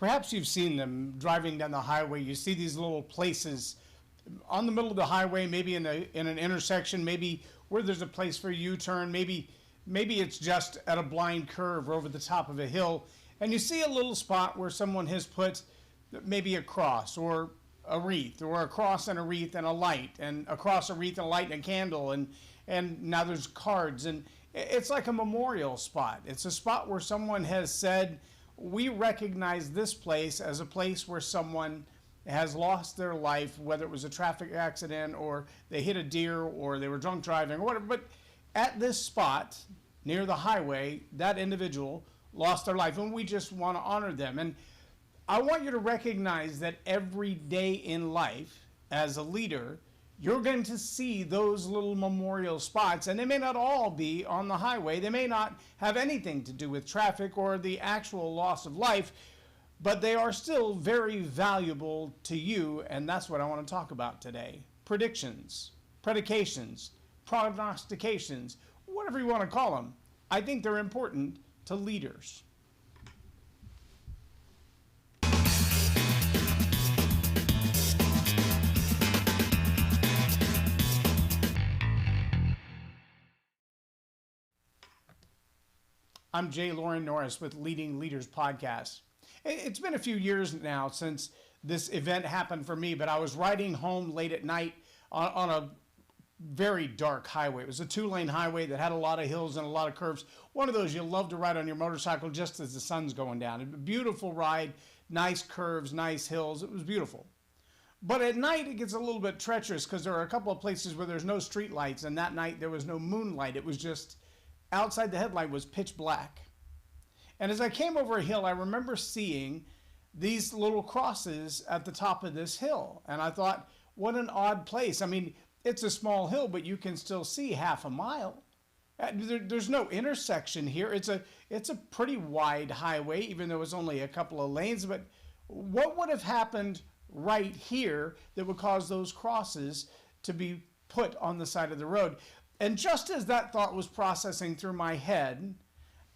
Perhaps you've seen them driving down the highway. You see these little places on the middle of the highway, maybe in an intersection, maybe where there's a place for a U-turn, maybe it's just at a blind curve or over the top of a hill, and you see a little spot where someone has put maybe a cross or a wreath, or a cross and a wreath and a light, and a cross, a wreath, and a light, and a candle, and now there's cards, and it's like a memorial spot. It's a spot where someone has said, we recognize this place as a place where someone has lost their life, whether it was a traffic accident or they hit a deer or they were drunk driving or whatever. But at this spot near the highway, that individual lost their life, and we just want to honor them. And I want you to recognize that every day in life, as a leader, you're going to see those little memorial spots, and they may not all be on the highway. They may not have anything to do with traffic or the actual loss of life, but they are still very valuable to you, and that's what I want to talk about today. Predictions, predications, prognostications, whatever you want to call them. I think they're important to leaders. I'm J Loren Norris with Leading Leaders Podcast. It's been a few years now since this event happened for me, but I was riding home late at night on a very dark highway. It was a 2-lane highway that had a lot of hills and a lot of curves. One of those you love to ride on your motorcycle just as the sun's going down. A beautiful ride, nice curves, nice hills. It was beautiful. But at night it gets a little bit treacherous because there are a couple of places where there's no street lights, and that night there was no moonlight. It was just outside the headlight was pitch black. And as I came over a hill, I remember seeing these little crosses at the top of this hill. And I thought, what an odd place. I mean, it's a small hill, but you can still see half a mile. There's no intersection here. It's a pretty wide highway, even though it's only a couple of lanes. But what would have happened right here that would cause those crosses to be put on the side of the road? And just as that thought was processing through my head,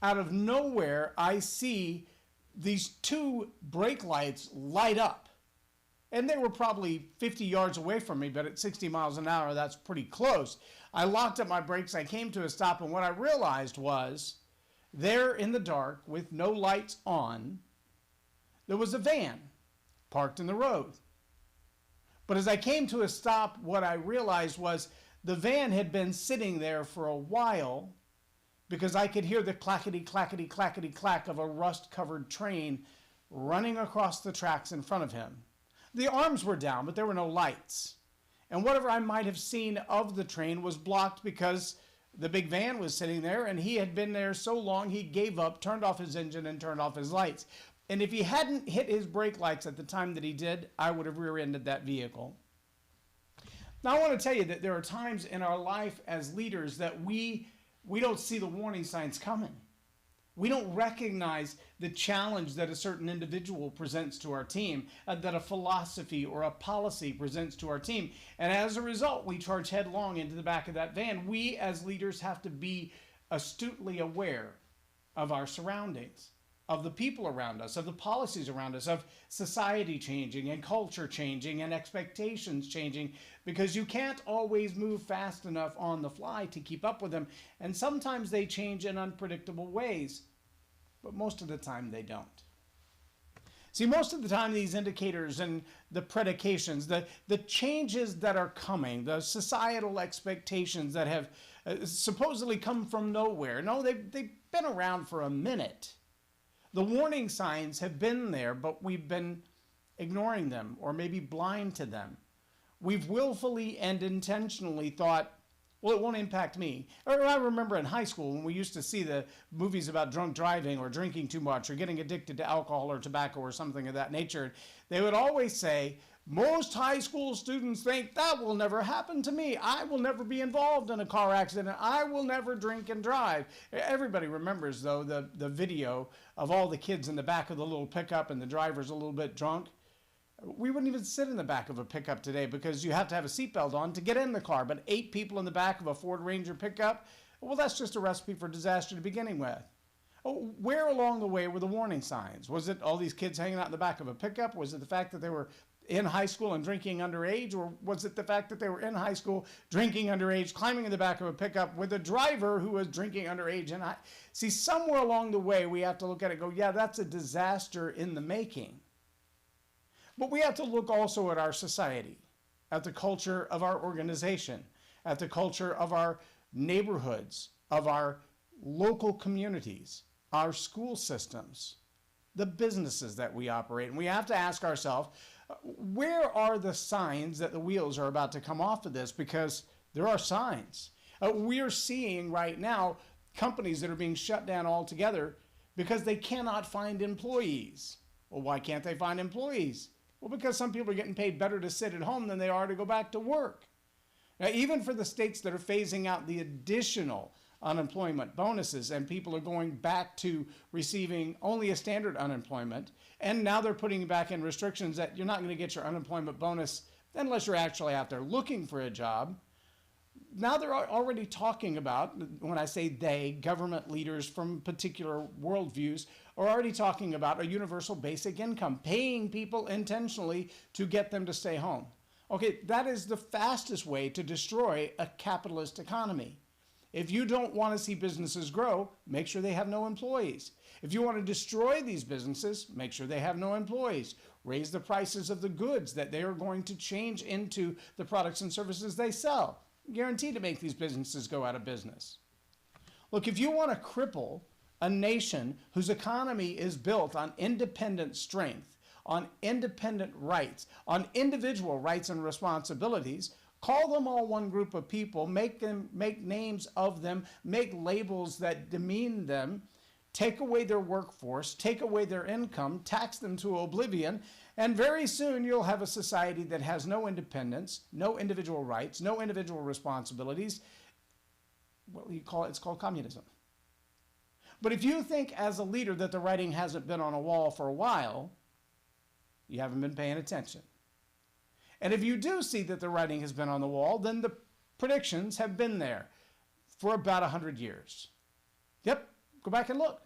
out of nowhere, I see these 2 brake lights light up. And they were probably 50 yards away from me, but at 60 miles an hour, that's pretty close. I locked up my brakes, I came to a stop, and what I realized was, there in the dark, with no lights on, there was a van parked in the road. But as I came to a stop, what I realized was, the van had been sitting there for a while because I could hear the clackety, clackety, clackety, clack of a rust-covered train running across the tracks in front of him. The arms were down, but there were no lights. And whatever I might have seen of the train was blocked because the big van was sitting there, and he had been there so long he gave up, turned off his engine, and turned off his lights. And if he hadn't hit his brake lights at the time that he did, I would have rear-ended that vehicle. Now, I want to tell you that there are times in our life as leaders that we don't see the warning signs coming. We don't recognize the challenge that a certain individual presents to our team, that a philosophy or a policy presents to our team. And as a result, we charge headlong into the back of that van. We as leaders have to be astutely aware of our surroundings, of the people around us, of the policies around us, of society changing and culture changing and expectations changing, because you can't always move fast enough on the fly to keep up with them. And sometimes they change in unpredictable ways, but most of the time they don't. See, most of the time these indicators and the predications, the changes that are coming, the societal expectations that have supposedly come from nowhere, no, they've been around for a minute. The warning signs have been there, but we've been ignoring them or maybe blind to them. We've willfully and intentionally thought, well, it won't impact me. Or I remember in high school when we used to see the movies about drunk driving or drinking too much or getting addicted to alcohol or tobacco or something of that nature. They would always say, most high school students think that will never happen to me. I will never be involved in a car accident. I will never drink and drive. Everybody remembers, though, the video of all the kids in the back of the little pickup and the driver's a little bit drunk. We wouldn't even sit in the back of a pickup today because you have to have a seatbelt on to get in the car. But 8 people in the back of a Ford Ranger pickup, well, that's just a recipe for disaster to beginning with. Oh, where along the way were the warning signs? Was it all these kids hanging out in the back of a pickup? Was it the fact that they were in high school and drinking underage? Or was it the fact that they were in high school, drinking underage, climbing in the back of a pickup with a driver who was drinking underage? And see, somewhere along the way, we have to look at it and go, yeah, that's a disaster in the making. But we have to look also at our society, at the culture of our organization, at the culture of our neighborhoods, of our local communities, our school systems, the businesses that we operate. And we have to ask ourselves, where are the signs that the wheels are about to come off of this? Because there are signs. We are seeing right now companies that are being shut down altogether because they cannot find employees. Well, why can't they find employees? Well, because some people are getting paid better to sit at home than they are to go back to work. Now, even for the states that are phasing out the additional unemployment bonuses and people are going back to receiving only a standard unemployment, and now they're putting back in restrictions that you're not going to get your unemployment bonus unless you're actually out there looking for a job. Now they're already talking about, when I say they, government leaders from particular worldviews are already talking about a universal basic income, paying people intentionally to get them to stay home. Okay, that is the fastest way to destroy a capitalist economy. If you don't want to see businesses grow, make sure they have no employees. If you want to destroy these businesses, make sure they have no employees. Raise the prices of the goods that they are going to change into the products and services they sell. Guaranteed to make these businesses go out of business. Look, if you want to cripple a nation whose economy is built on independent strength, on independent rights, on individual rights and responsibilities, call them all one group of people, make names of them, make labels that demean them, take away their workforce, take away their income, tax them to oblivion, and very soon you'll have a society that has no independence, no individual rights, no individual responsibilities. What do you call it? It's called communism. But if you think as a leader that the writing hasn't been on a wall for a while, you haven't been paying attention. And if you do see that the writing has been on the wall, then the predictions have been there for about 100 years. Yep, go back and look.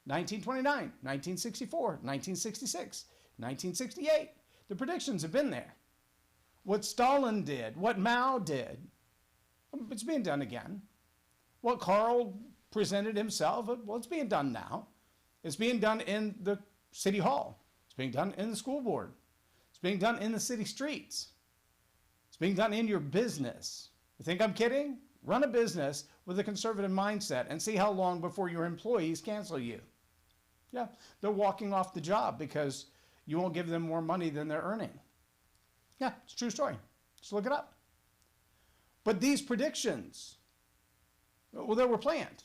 1929, 1964, 1966, 1968. The predictions have been there. What Stalin did, what Mao did, it's being done again. What Karl presented himself, well, it's being done now. It's being done in the city hall. It's being done in the school board. It's being done in the city streets. It's being done in your business. You think I'm kidding? Run a business with a conservative mindset and see how long before your employees cancel you. Yeah, they're walking off the job because you won't give them more money than they're earning. Yeah, it's a true story. Just look it up. But these predictions, well, they were planned.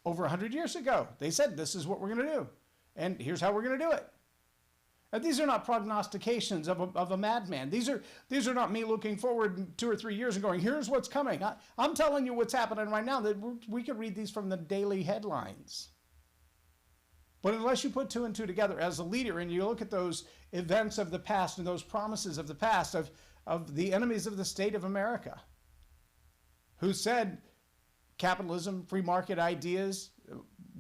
Over 100 years ago, they said this is what we're going to do. And here's how we're going to do it. And these are not prognostications of a madman. These are not me looking forward 2 or 3 years and going, here's what's coming. I'm telling you what's happening right now. That we could read these from the daily headlines. But unless you put 2 and 2 together as a leader and you look at those events of the past and those promises of the past of the enemies of the state of America, who said capitalism, free market ideas,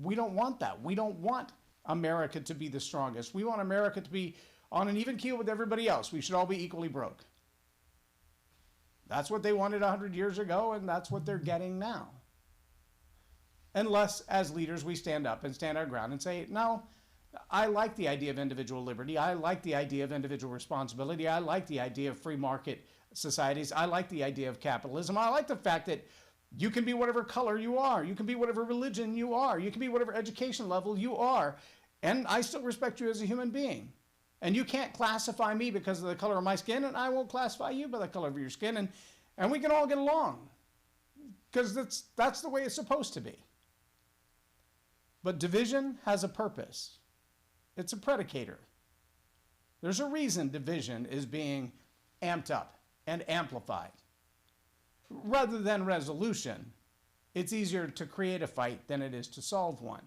we don't want that. We don't want America to be the strongest. We want America to be on an even keel with everybody else. We should all be equally broke. That's what they wanted 100 years ago, and that's what they're getting now. Unless, as leaders, we stand up and stand our ground and say, no, I like the idea of individual liberty. I like the idea of individual responsibility. I like the idea of free market societies. I like the idea of capitalism. I like the fact that you can be whatever color you are. You can be whatever religion you are. You can be whatever education level you are. And I still respect you as a human being. And you can't classify me because of the color of my skin, and I won't classify you by the color of your skin. And we can all get along because that's the way it's supposed to be. But division has a purpose. It's a predicator. There's a reason division is being amped up and amplified. Rather than resolution, it's easier to create a fight than it is to solve one.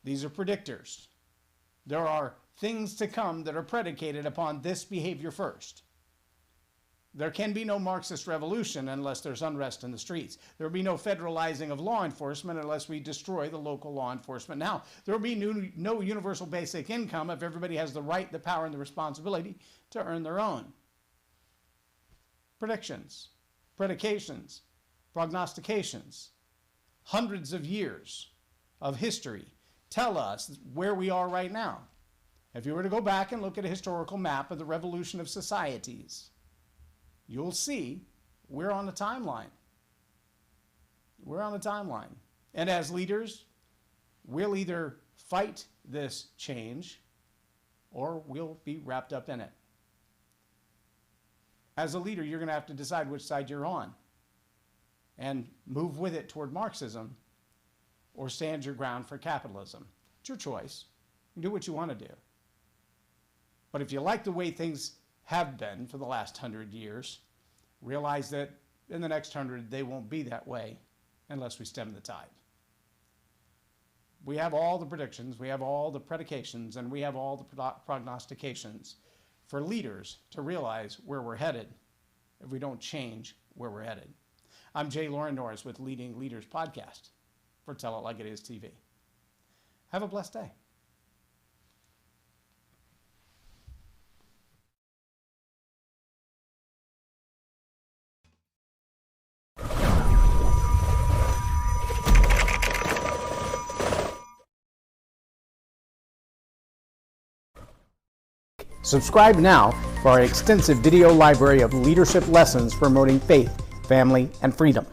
These are predictors. There are things to come that are predicated upon this behavior first. There can be no Marxist revolution unless there's unrest in the streets. There will be no federalizing of law enforcement unless we destroy the local law enforcement. Now, there will be no universal basic income if everybody has the right, the power, and the responsibility to earn their own. Predictions, predications, prognostications, hundreds of years of history tell us where we are right now. If you were to go back and look at a historical map of the revolution of societies, you'll see we're on a timeline. We're on a timeline. And as leaders, we'll either fight this change or we'll be wrapped up in it. As a leader, you're going to have to decide which side you're on and move with it toward Marxism or stand your ground for capitalism. It's your choice. You do what you want to do. But if you like the way things have been for the last 100 years, realize that in the next 100, they won't be that way unless we stem the tide. We have all the predictions, we have all the predications, and we have all the prognostications for leaders to realize where we're headed if we don't change where we're headed. I'm J Loren Norris with Leading Leaders Podcast for Tell It Like It Is TV. Have a blessed day. Subscribe now for our extensive video library of leadership lessons promoting faith, family, and freedom.